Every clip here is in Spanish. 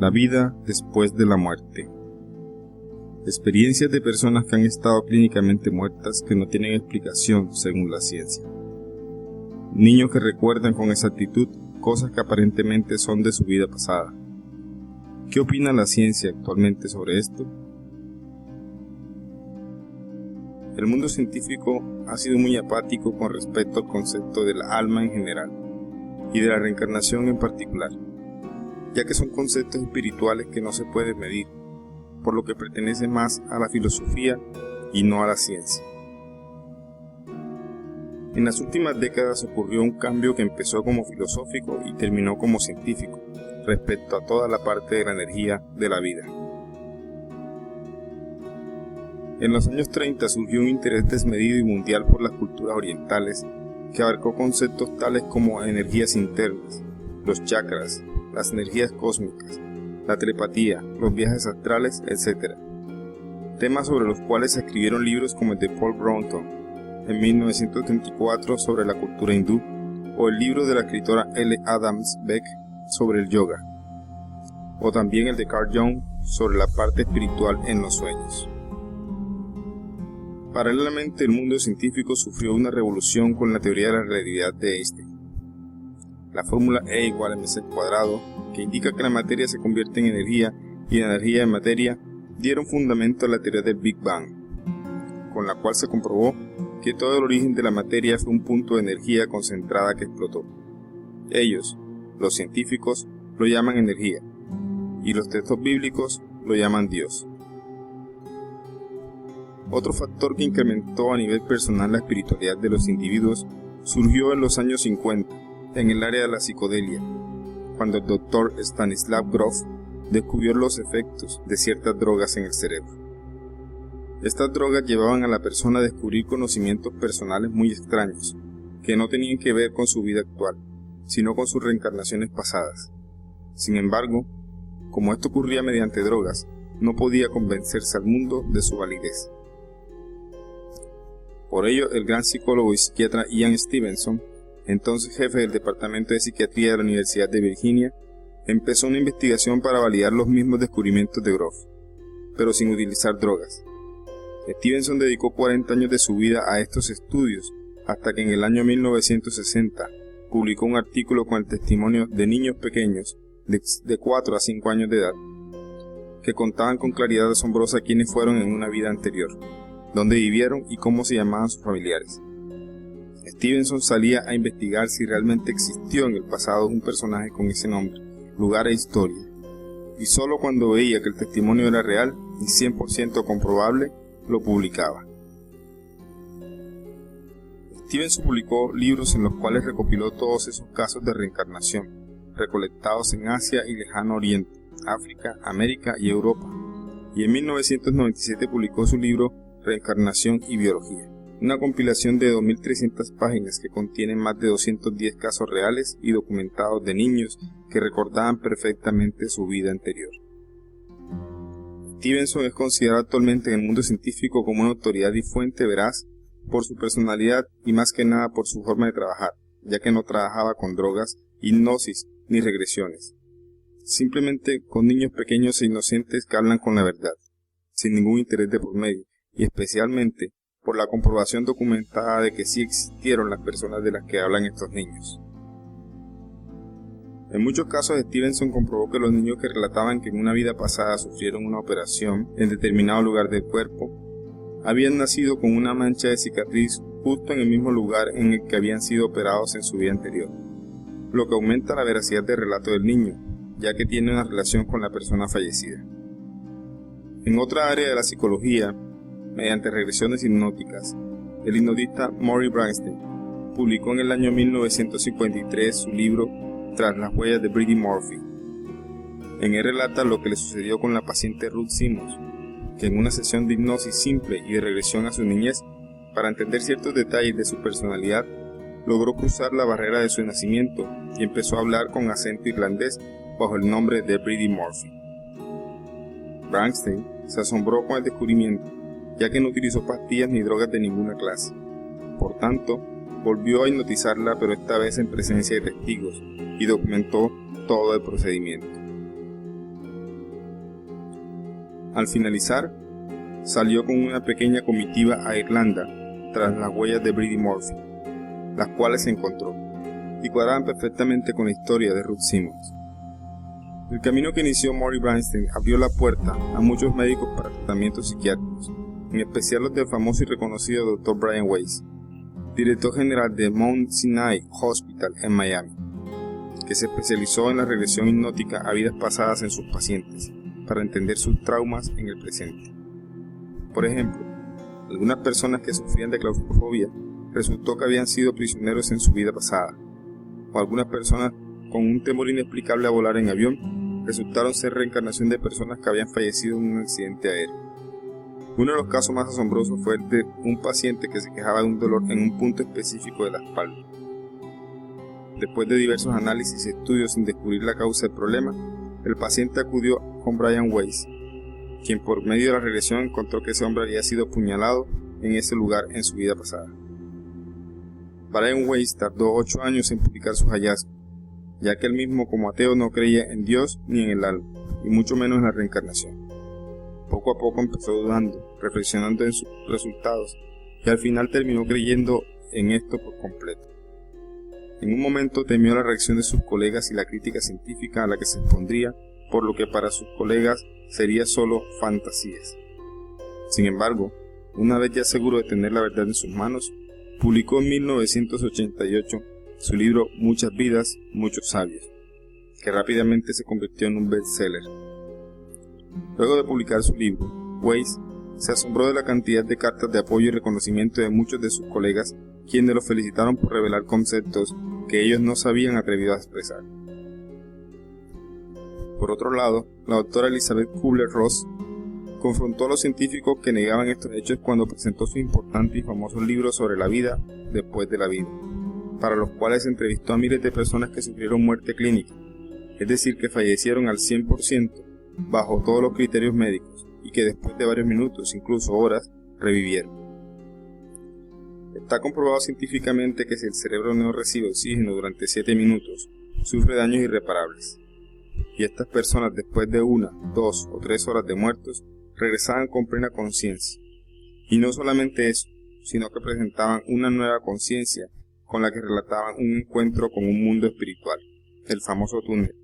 La vida después de la muerte. Experiencias de personas que han estado clínicamente muertas que no tienen explicación según la ciencia. Niños que recuerdan con exactitud cosas que aparentemente son de su vida pasada. ¿Qué opina la ciencia actualmente sobre esto? El mundo científico ha sido muy apático con respecto al concepto del alma en general y de la reencarnación en particular, ya que son conceptos espirituales que no se pueden medir, por lo que pertenece más a la filosofía y no a la ciencia. En las últimas décadas ocurrió un cambio que empezó como filosófico y terminó como científico, respecto a toda la parte de la energía de la vida. En los años 30 surgió un interés desmedido y mundial por las culturas orientales, que abarcó conceptos tales como energías internas, los chakras, las energías cósmicas, la telepatía, los viajes astrales, etc. Temas sobre los cuales se escribieron libros como el de Paul Brunton en 1934 sobre la cultura hindú, o el libro de la escritora L. Adams Beck sobre el yoga, o también el de Carl Jung sobre la parte espiritual en los sueños. Paralelamente, el mundo científico sufrió una revolución con la teoría de la relatividad de Einstein. La fórmula E = mc², que indica que la materia se convierte en energía y la energía en materia, dieron fundamento a la teoría del Big Bang, con la cual se comprobó que todo el origen de la materia fue un punto de energía concentrada que explotó. Ellos, los científicos, lo llaman energía, y los textos bíblicos lo llaman Dios. Otro factor que incrementó a nivel personal la espiritualidad de los individuos surgió en los años 50, en el área de la psicodelia, cuando el Dr. Stanislav Grof descubrió los efectos de ciertas drogas en el cerebro. Estas drogas llevaban a la persona a descubrir conocimientos personales muy extraños, que no tenían que ver con su vida actual, sino con sus reencarnaciones pasadas. Sin embargo, como esto ocurría mediante drogas, no podía convencerse al mundo de su validez. Por ello, el gran psicólogo y psiquiatra Ian Stevenson, entonces jefe del Departamento de Psiquiatría de la Universidad de Virginia, empezó una investigación para validar los mismos descubrimientos de Grof, pero sin utilizar drogas. Stevenson dedicó 40 años de su vida a estos estudios, hasta que en el año 1960 publicó un artículo con el testimonio de niños pequeños de 4 a 5 años de edad, que contaban con claridad asombrosa quiénes fueron en una vida anterior, dónde vivieron y cómo se llamaban sus familiares. Stevenson salía a investigar si realmente existió en el pasado un personaje con ese nombre, lugar e historia, y solo cuando veía que el testimonio era real y 100% comprobable, lo publicaba. Stevenson publicó libros en los cuales recopiló todos esos casos de reencarnación, recolectados en Asia y Lejano Oriente, África, América y Europa, y en 1997 publicó su libro Reencarnación y Biología, una compilación de 2.300 páginas que contiene más de 210 casos reales y documentados de niños que recordaban perfectamente su vida anterior. Stevenson es considerado actualmente en el mundo científico como una autoridad y fuente veraz por su personalidad y más que nada por su forma de trabajar, ya que no trabajaba con drogas, hipnosis ni regresiones, simplemente con niños pequeños e inocentes que hablan con la verdad, sin ningún interés de por medio, y especialmente por la comprobación documentada de que sí existieron las personas de las que hablan estos niños. En muchos casos, Stevenson comprobó que los niños que relataban que en una vida pasada sufrieron una operación en determinado lugar del cuerpo, habían nacido con una mancha de cicatriz justo en el mismo lugar en el que habían sido operados en su vida anterior, lo que aumenta la veracidad del relato del niño, ya que tiene una relación con la persona fallecida. En otra área de la psicología, mediante regresiones hipnóticas, el hipnotista Murray Bernstein publicó en el año 1953 su libro Tras las huellas de Bridie Murphy. En él relata lo que le sucedió con la paciente Ruth Simmons, que en una sesión de hipnosis simple y de regresión a su niñez, para entender ciertos detalles de su personalidad, logró cruzar la barrera de su nacimiento y empezó a hablar con acento irlandés bajo el nombre de Bridie Murphy. Bernstein se asombró con el descubrimiento, ya que no utilizó pastillas ni drogas de ninguna clase. Por tanto, volvió a hipnotizarla, pero esta vez en presencia de testigos, y documentó todo el procedimiento. Al finalizar, salió con una pequeña comitiva a Irlanda tras las huellas de Bridie Murphy, las cuales se encontró, y cuadraban perfectamente con la historia de Ruth Simmons. El camino que inició Morey Bernstein abrió la puerta a muchos médicos para tratamientos psiquiátricos, en especial los del famoso y reconocido Dr. Brian Weiss, director general de Mount Sinai Hospital en Miami, que se especializó en la regresión hipnótica a vidas pasadas en sus pacientes, para entender sus traumas en el presente. Por ejemplo, algunas personas que sufrían de claustrofobia resultó que habían sido prisioneros en su vida pasada, o algunas personas con un temor inexplicable a volar en avión resultaron ser reencarnación de personas que habían fallecido en un accidente aéreo. Uno de los casos más asombrosos fue el de un paciente que se quejaba de un dolor en un punto específico de la espalda. Después de diversos análisis y estudios sin descubrir la causa del problema, el paciente acudió con Brian Weiss, quien por medio de la regresión encontró que ese hombre había sido apuñalado en ese lugar en su vida pasada. Brian Weiss tardó 8 años en publicar sus hallazgos, ya que él mismo como ateo no creía en Dios ni en el alma, y mucho menos en la reencarnación. Poco a poco empezó dudando, reflexionando en sus resultados, y al final terminó creyendo en esto por completo. En un momento temió la reacción de sus colegas y la crítica científica a la que se expondría, por lo que para sus colegas sería solo fantasías. Sin embargo, una vez ya seguro de tener la verdad en sus manos, publicó en 1988 su libro Muchas vidas, muchos sabios, que rápidamente se convirtió en un bestseller. Luego de publicar su libro, Weiss se asombró de la cantidad de cartas de apoyo y reconocimiento de muchos de sus colegas, quienes lo felicitaron por revelar conceptos que ellos no se habían atrevido a expresar. Por otro lado, la doctora Elizabeth Kubler-Ross confrontó a los científicos que negaban estos hechos cuando presentó su importante y famoso libro sobre la vida después de la vida, para los cuales entrevistó a miles de personas que sufrieron muerte clínica, es decir, que fallecieron al 100% bajo todos los criterios médicos y que después de varios minutos, incluso horas, revivieron. Está comprobado científicamente que si el cerebro no recibe oxígeno durante 7 minutos, sufre daños irreparables. Y estas personas, después de 1, 2 o 3 horas de muertos, regresaban con plena conciencia. Y no solamente eso, sino que presentaban una nueva conciencia con la que relataban un encuentro con un mundo espiritual, el famoso túnel,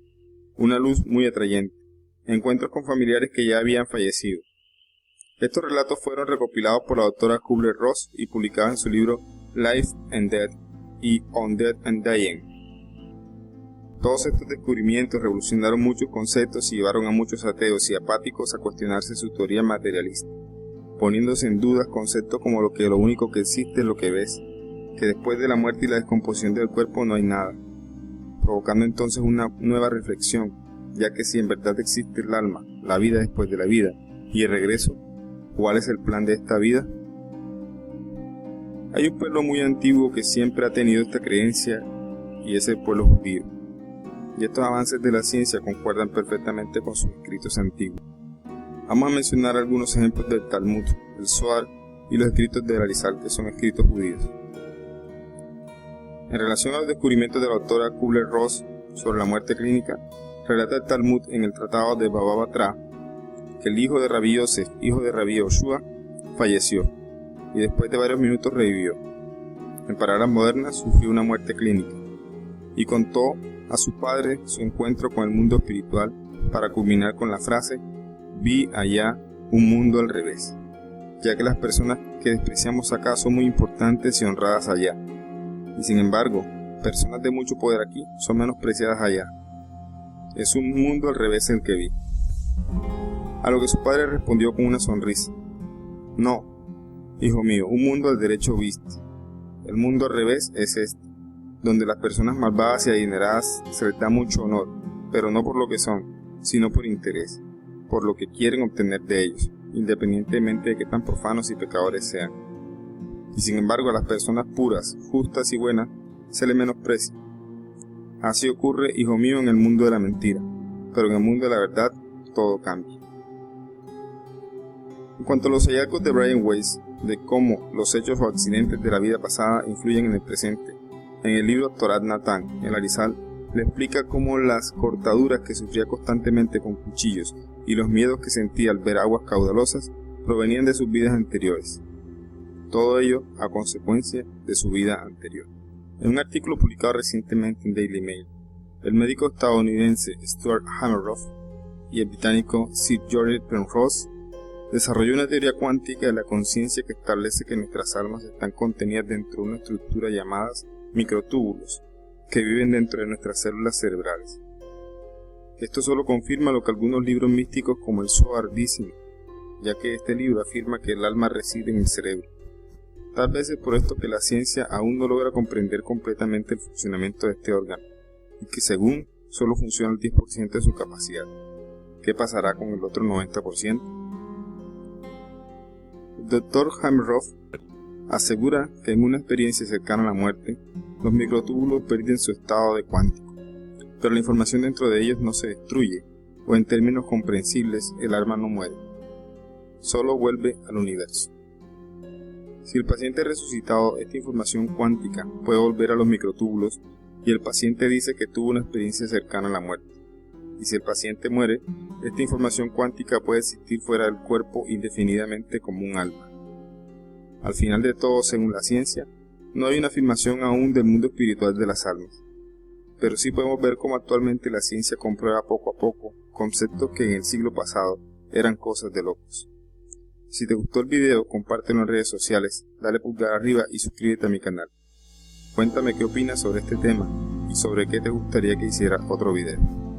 una luz muy atrayente, encuentros con familiares que ya habían fallecido. Estos relatos fueron recopilados por la doctora Kubler-Ross y publicados en su libro Life and Death y On Death and Dying. Todos estos descubrimientos revolucionaron muchos conceptos y llevaron a muchos ateos y apáticos a cuestionarse su teoría materialista, poniéndose en duda conceptos como lo único que existe es lo que ves, que después de la muerte y la descomposición del cuerpo no hay nada, provocando entonces una nueva reflexión, ya que si en verdad existe el alma, la vida después de la vida y el regreso, ¿cuál es el plan de esta vida? Hay un pueblo muy antiguo que siempre ha tenido esta creencia y es el pueblo judío. Y estos avances de la ciencia concuerdan perfectamente con sus escritos antiguos. Vamos a mencionar algunos ejemplos del Talmud, el Zohar y los escritos de Arizal, que son escritos judíos. En relación a los descubrimientos de la doctora Kubler-Ross sobre la muerte clínica, relata el Talmud en el tratado de Baba Batra que el hijo de Rabbi Yosef, hijo de Rabbi Yoshua, falleció y después de varios minutos revivió. En palabras modernas, sufrió una muerte clínica y contó a su padre su encuentro con el mundo espiritual para culminar con la frase: vi allá un mundo al revés, ya que las personas que despreciamos acá son muy importantes y honradas allá, y sin embargo, personas de mucho poder aquí son menospreciadas allá. Es un mundo al revés el que vi. A lo que su padre respondió con una sonrisa: no, hijo mío, un mundo al derecho viste. El mundo al revés es este, donde las personas malvadas y adineradas se les da mucho honor, pero no por lo que son, sino por interés, por lo que quieren obtener de ellos, independientemente de que tan profanos y pecadores sean. Y sin embargo a las personas puras, justas y buenas se les menosprecia. Así ocurre, hijo mío, en el mundo de la mentira, pero en el mundo de la verdad todo cambia. En cuanto a los hallazgos de Brian Weiss, de cómo los hechos o accidentes de la vida pasada influyen en el presente, en el libro Torat Natán, el Arizal le explica cómo las cortaduras que sufría constantemente con cuchillos y los miedos que sentía al ver aguas caudalosas provenían de sus vidas anteriores. Todo ello a consecuencia de su vida anterior. En un artículo publicado recientemente en Daily Mail, el médico estadounidense Stuart Hameroff y el británico Sir George Penrose desarrolló una teoría cuántica de la conciencia que establece que nuestras almas están contenidas dentro de una estructura llamadas microtúbulos, que viven dentro de nuestras células cerebrales. Esto solo confirma lo que algunos libros místicos como el Zohar dicen, ya que este libro afirma que el alma reside en el cerebro. Tal vez es por esto que la ciencia aún no logra comprender completamente el funcionamiento de este órgano, y que según solo funciona el 10% de su capacidad. ¿Qué pasará con el otro 90%? El Dr. Hameroff asegura que en una experiencia cercana a la muerte, los microtúbulos pierden su estado de cuántico, pero la información dentro de ellos no se destruye, o en términos comprensibles, el alma no muere, solo vuelve al universo. Si el paciente resucitado, esta información cuántica puede volver a los microtúbulos y el paciente dice que tuvo una experiencia cercana a la muerte. Y si el paciente muere, esta información cuántica puede existir fuera del cuerpo indefinidamente como un alma. Al final de todo, según la ciencia, no hay una afirmación aún del mundo espiritual de las almas. Pero sí podemos ver cómo actualmente la ciencia comprueba poco a poco conceptos que en el siglo pasado eran cosas de locos. Si te gustó el video, compártelo en redes sociales, dale pulgar arriba y suscríbete a mi canal. Cuéntame qué opinas sobre este tema y sobre qué te gustaría que hiciera otro video.